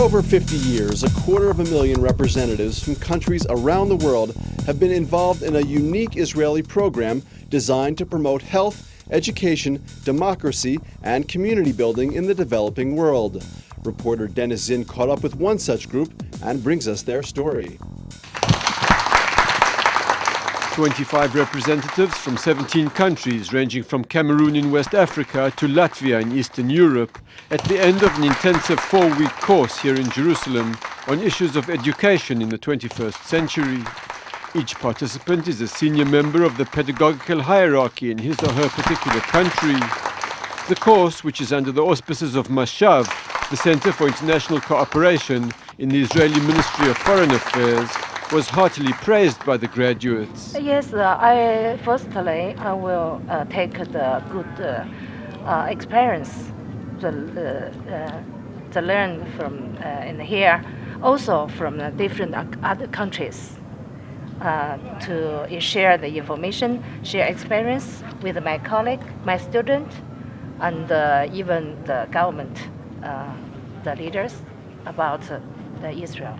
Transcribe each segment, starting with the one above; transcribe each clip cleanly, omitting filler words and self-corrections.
over 50 years, 250,000 representatives from countries around the world have been involved in a unique Israeli program designed to promote health, education, democracy, and community building in the developing world. Reporter Dennis Zinn caught up with one such group and brings us their story. 25 representatives from 17 countries, ranging from Cameroon in West Africa to Latvia in Eastern Europe, at the end of an intensive 4-week course here in Jerusalem on issues of education in the 21st century. Each participant is a senior member of the pedagogical hierarchy in his or her particular country. The course, which is under the auspices of Mashav, the Center for International Cooperation in the Israeli Ministry of Foreign Affairs, was heartily praised by the graduates. Yes, firstly, I will take the good experience to learn from in here, also from different other countries, to share the information, share experience with my colleague, my student, and even the government, the leaders about Israel.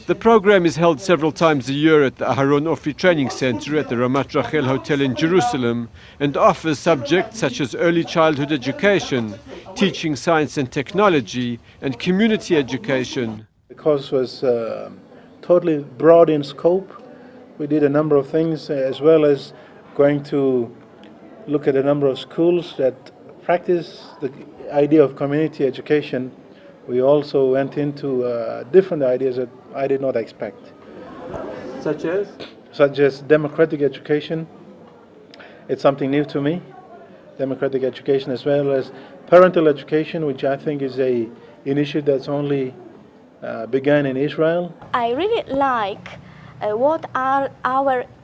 The program is held several times a year at the Aharon Ofri Training Center at the Ramat Rachel Hotel in Jerusalem and offers subjects such as early childhood education, teaching science and technology, and community education. The course was totally broad in scope. We did a number of things, as well as going to look at a number of schools that practice the idea of community education. We also went into different ideas that I did not expect. Such as? Such as democratic education. It's something new to me. Democratic education, as well as parental education, which I think is an initiative that's only begun in Israel. I really like what our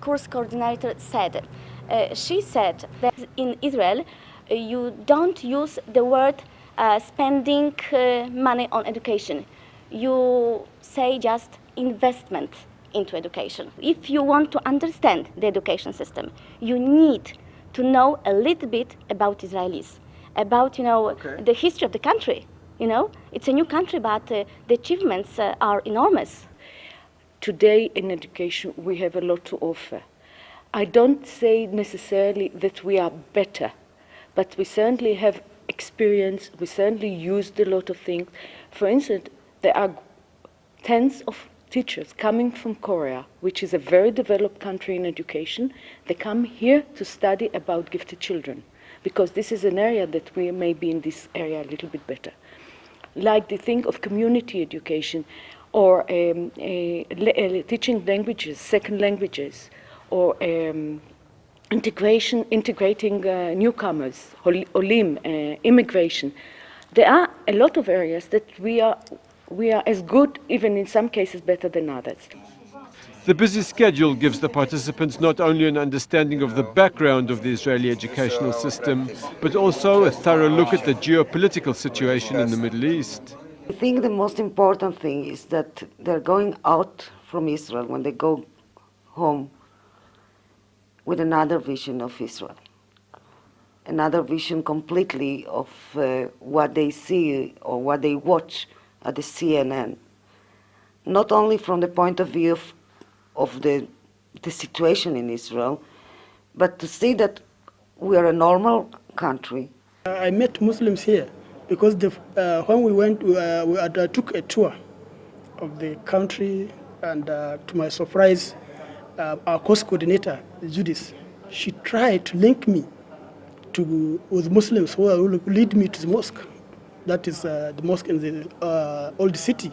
course coordinator said. She said that in Israel you don't use the word spending money on education. You say just investment into education. If you want to understand the education system, you need to know a little bit about Israelis, about the history of the country. It's a new country, but the achievements are enormous. Today in education we have a lot to offer. I don't say necessarily that we are better, but we certainly have experience, we certainly used a lot of things. For instance, there are tens of teachers coming from Korea, which is a very developed country in education. They come here to study about gifted children, because this is an area that we may be in this area a little bit better. Like the thing of community education, or teaching languages, second languages, or integrating newcomers, olim, immigration. There are a lot of areas that we are as good, even in some cases better than others. The busy schedule gives the participants not only an understanding of the background of the Israeli educational system, but also a thorough look at the geopolitical situation in the Middle East. I think the most important thing is that they're going out from Israel when they go home with another vision of Israel, another vision completely of what they see or what they watch at the CNN, not only from the point of view of the situation in Israel, but to see that we are a normal country. I met Muslims here because when we went, I took a tour of the country, and to my surprise, our course coordinator, Judith, she tried to link me with Muslims who will lead me to the mosque. That is the mosque in the old city.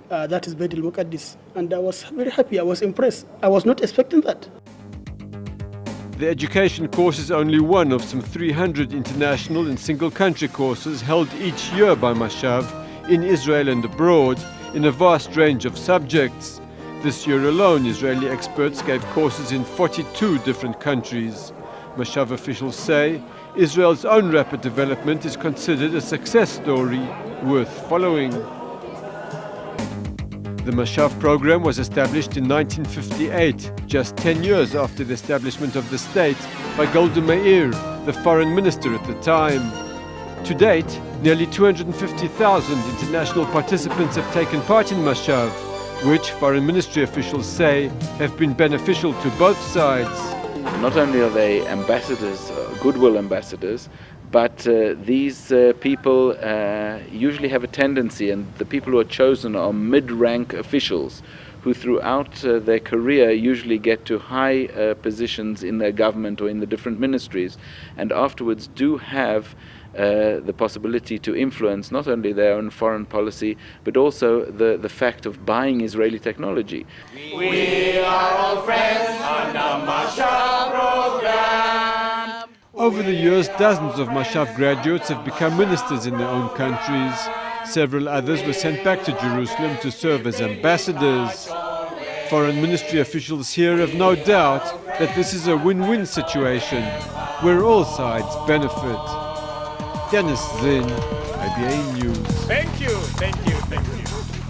That is Beit al-Muqaddis. And I was very happy, I was impressed. I was not expecting that. The education course is only one of some 300 international and single-country courses held each year by Mashav in Israel and abroad in a vast range of subjects. This year alone, Israeli experts gave courses in 42 different countries. Mashav officials say Israel's own rapid development is considered a success story worth following. The Mashav program was established in 1958, just 10 years after the establishment of the state by Golda Meir, the foreign minister at the time. To date, nearly 250,000 international participants have taken part in Mashav, which foreign ministry officials say have been beneficial to both sides. Not only are they ambassadors, goodwill ambassadors, but these people usually have a tendency, and the people who are chosen are mid-rank officials who throughout their career usually get to high positions in their government or in the different ministries, and afterwards do have the possibility to influence not only their own foreign policy, but also the fact of buying Israeli technology. We are all friends under Mashav program. Over the years, dozens of Mashav graduates have become ministers in their own countries. Several others were sent back to Jerusalem to serve as ambassadors. Foreign ministry officials here have no doubt that this is a win-win situation where all sides benefit. Dennis Zinn, IBA News. Thank you, thank you, thank you.